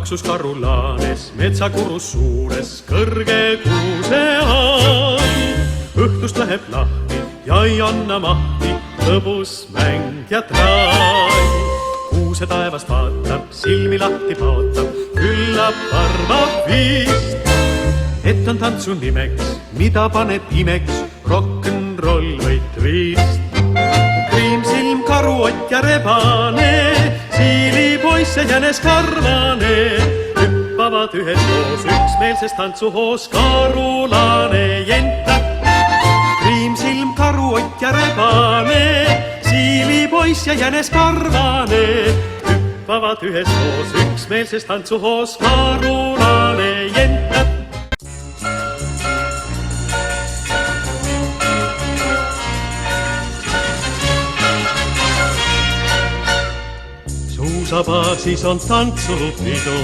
paksus karulaanes, metsakurus suures, kõrge kuuse all. Õhtust läheb lahti ja ei anna mahti, lõbus mäng ja traal. Kuuse taevast vaatab, silmi lahti paotab, küllap arvab vist, et on tantsu nimeks, mida paneb imeks, rock'n'roll või twist. Kriimsilm, karuott ja rebane, siilipoiss ja jänes karvane, hüppavad üheskoos üksmeelses tantsuhoos karulane jenta. Kriimsilm, karuott ja rebane, siilipoiss ja jänes karvane, hüppavad üheskoos üksmeelses tantsuhoos karulane jenta. Suusabaasis on tantsupidu,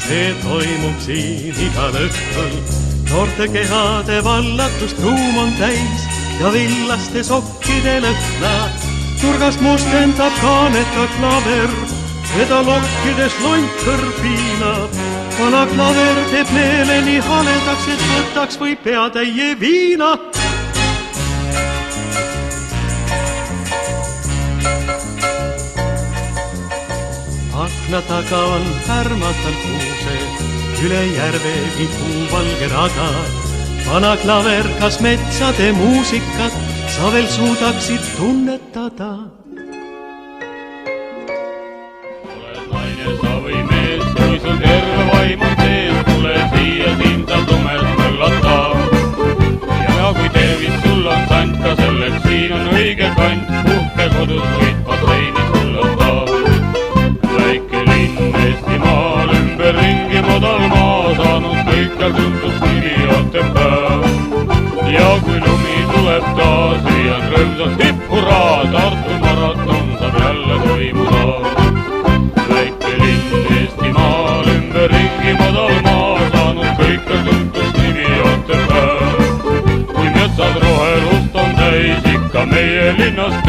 see toimub siin igal õhtul. Noorte kehade vallatust ruum on täis ja villaste sokkide lõhna. Nurgast mustendab kaaneta klaver, seda lokkides lontkõrv piinab. Vana klaver teeb meeleni haledaks, et võtaks või peatäie viina. Akna taga on härmatal kuuse, üle järve vihuu valge rada. Vana klaver, kas metsade muusikat sa veel suudaksid tunnetada? Oled naine sa või mees, kui sul terve vaim on sees, tule siia sind saab lumes möllata. Ja kui tervis sul on sant, ka selleks siin on õige kant, puhke kodus võid basseini sullata. Väike linn Eestimaal, ümber ringi madal maa, saanud kõikjal tuntud nimi Otepää. Ja kui lumi tuleb taas, viian rõõmsalt hippuraa, Tartu maraton saab jälle toimuda. Väike linn Eestimaal, ümber ringi madal maa, saanud kõikjal tuntud nimi Otepää. Kui metsad rohelust on täis, ikka meie linnast